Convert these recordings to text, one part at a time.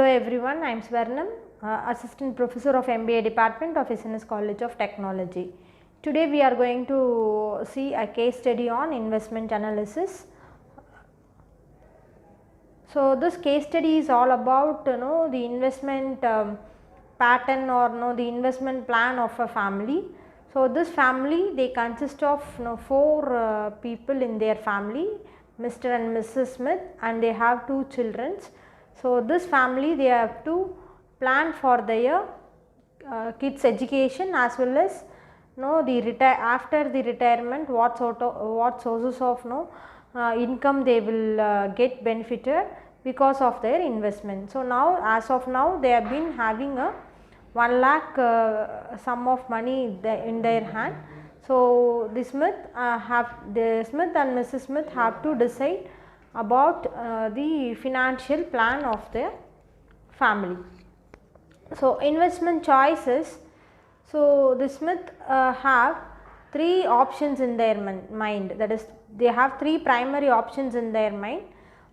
everyone, I am Swarnam, Assistant Professor of MBA Department of SNS College of Technology. Today we are going to see a case study on investment analysis. So this case study is all about the investment pattern or the investment plan of a family. So this family, they consist of four people in their family, Mr. and Mrs. Smith, and they have two children. So this family, they have to plan for their kids education as well as after the retirement what sources of income they will get benefited because of their investment. So now, as of now, they have been having a 1 lakh sum of money in their hand. So the Smith and Mrs. Smith have to decide about the financial plan of their family. So investment choices. So the Smith have three options in their mind, that is, they have three primary options in their mind.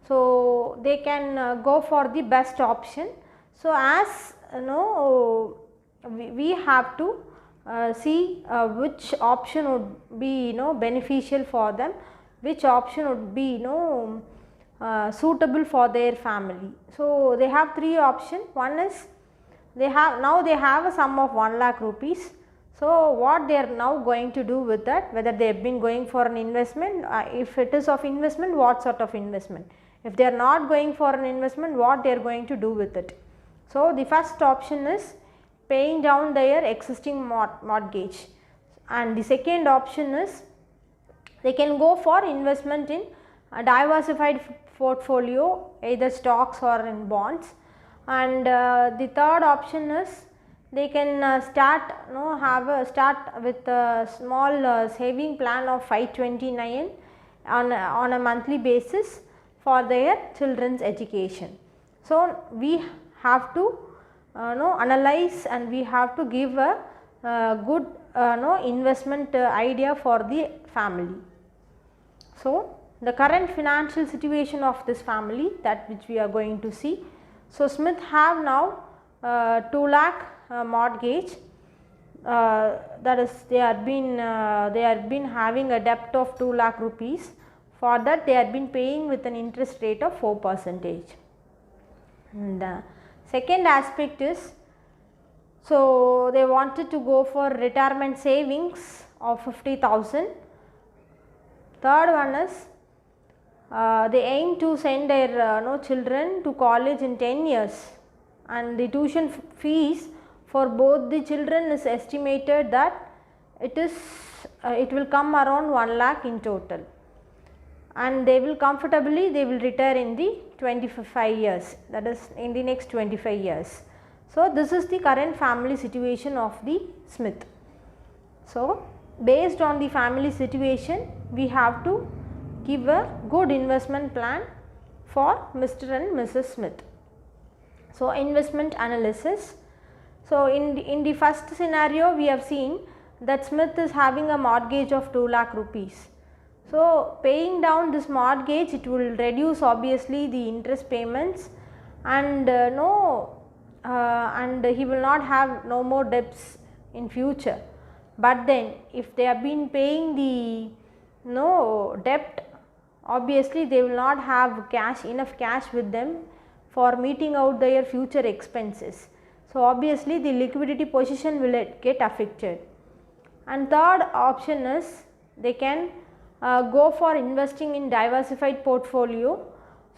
So they can go for the best option. So as we have to see which option would be beneficial for them, which option would be suitable for their family. So they have three options. One is they have a sum of 1 lakh rupees. So what they are now going to do with that, whether they have been going for an investment, if it is of investment, what sort of investment, if they are not going for an investment, what they are going to do with it. So the first option is paying down their existing mortgage, and the second option is they can go for investment in a diversified portfolio, either stocks or in bonds. And the third option is they can start with a small saving plan of 529 on a monthly basis for their children's education. So we have to analyze, and we have to give a good investment idea for the family. So the current financial situation of this family, that which we are going to see. So Smith have now 2 lakh mortgage, that is, they have been having a debt of 2 lakh rupees. For that they have been paying with an interest rate of 4%. And second aspect is, so they wanted to go for retirement savings of 50,000. Third one is they aim to send their children to college in 10 years, and the tuition fees for both the children is estimated that it will come around 1 lakh in total, and they will retire in the 25 years, that is in the next 25 years. So this is the current family situation of the Smith. So based on the family situation, we have to give a good investment plan for Mr. and Mrs. Smith. So investment analysis. So in the first scenario, we have seen that Smith is having a mortgage of 2 lakh rupees. So paying down this mortgage, it will reduce obviously the interest payments, and and he will not have no more debts in future. But then if they have been paying the debt, obviously they will not have enough cash with them for meeting out their future expenses. So obviously the liquidity position will get affected. And third option is they can go for investing in diversified portfolio.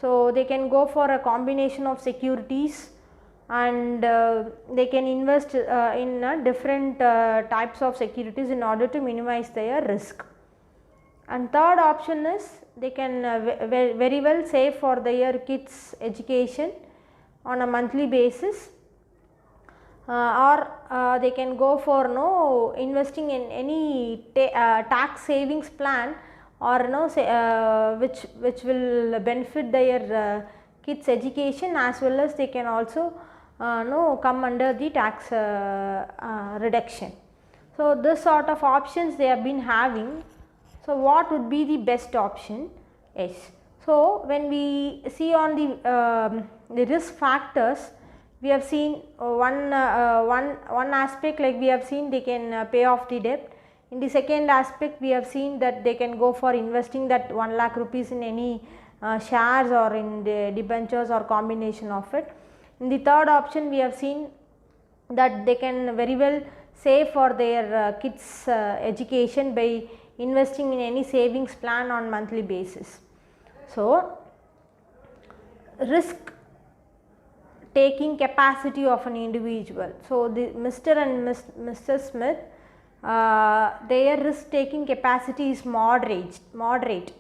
So they can go for a combination of securities, and they can invest in different types of securities in order to minimize their risk. And third option is they can very well save for their kids education on a monthly basis, or they can go for investing in any tax savings plan, or which will benefit their kids education, as well as they can also come under the tax reduction. So this sort of options they have been having. So what would be the best option? Yes. So when we see on the risk factors, we have seen one aspect, like we have seen they can pay off the debt. In the second aspect, we have seen that they can go for investing that 1 lakh rupees in any shares or in the debentures or combination of it. In the third option, we have seen that they can very well save for their kids education by investing in any savings plan on monthly basis. So, risk taking capacity of an individual. So, the Mr. and Mr. Smith, their risk taking capacity is moderate.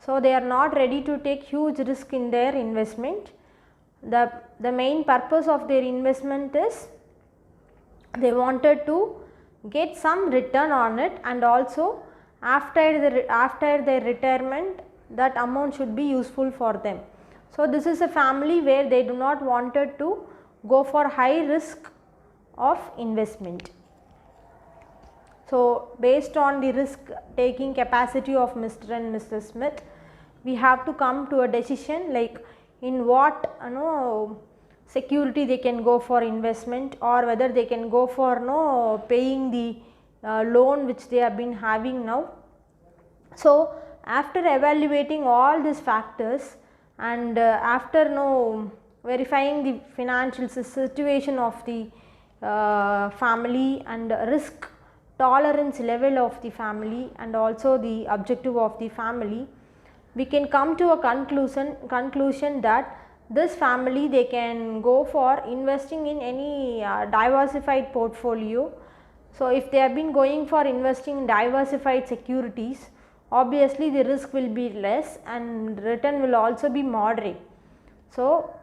So, they are not ready to take huge risk in their investment. The main purpose of their investment is they wanted to get some return on it, and also after their retirement that amount should be useful for them. So, this is a family where they do not wanted to go for high risk of investment. So, based on the risk taking capacity of Mr. and Mr. Smith, we have to come to a decision like in what security they can go for investment, or whether they can go for paying the loan which they have been having now. So, after evaluating all these factors and after verifying the financial situation of the family and risk tolerance level of the family and also the objective of the family, we can come to a conclusion that this family they can go for investing in any diversified portfolio. So, if they have been going for investing in diversified securities, obviously the risk will be less and return will also be moderate. So,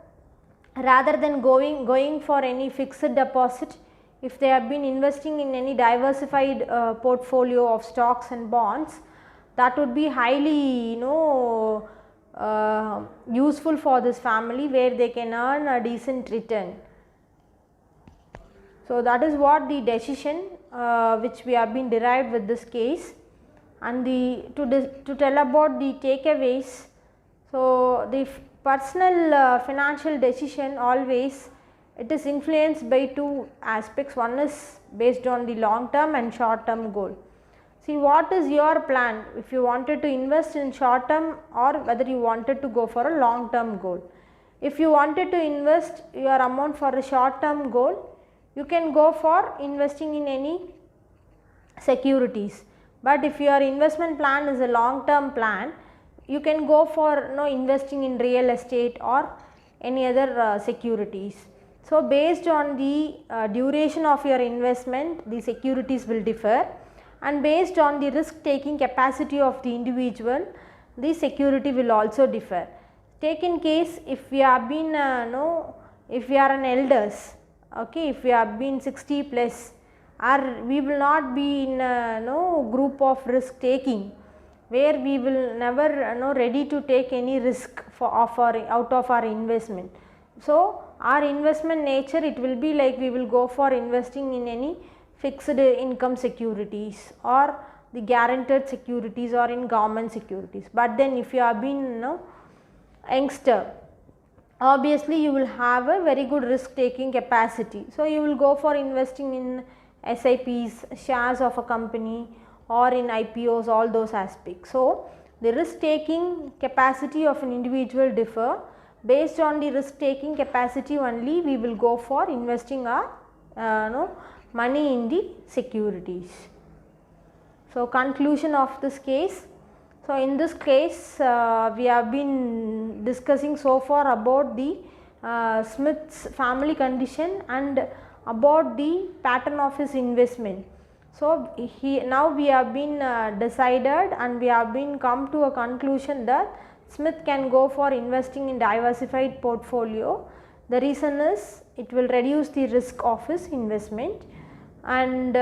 rather than going for any fixed deposit, if they have been investing in any diversified portfolio of stocks and bonds, that would be highly useful for this family, where they can earn a decent return. So, that is what the decision which we have been derived with this case. And to tell about the takeaways, so the personal financial decision always it is influenced by two aspects. One is based on the long term and short term goal. See, what is your plan, if you wanted to invest in short term or whether you wanted to go for a long term goal. If you wanted to invest your amount for a short term goal, you can go for investing in any securities. But if your investment plan is a long term plan, you can go for investing in real estate or any other securities. So, based on the duration of your investment, the securities will differ, and based on the risk taking capacity of the individual, the security will also differ. Take in case if we have been if we are an elders, okay, if we have been 60 plus, or we will not be in group of risk taking, where we will never ready to take any risk out of our investment. So, our investment nature, it will be like we will go for investing in any fixed income securities or the guaranteed securities or in government securities. But then if you have been youngster, obviously you will have a very good risk taking capacity. So, you will go for investing in SIPs, shares of a company, or in IPOs, all those aspects. So, the risk taking capacity of an individual differ. Based on the risk taking capacity only, we will go for investing our money in the securities. So, conclusion of this case. So, in this case we have been discussing so far about the Smith's family condition and about the pattern of his investment. So, now we have been decided and we have been come to a conclusion that Smith can go for investing in diversified portfolio. The reason is it will reduce the risk of his investment, and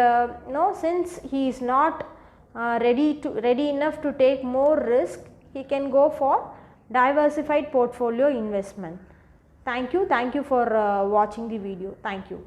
since he is not ready enough to take more risk, he can go for diversified portfolio investment. Thank you for watching the video. Thank you.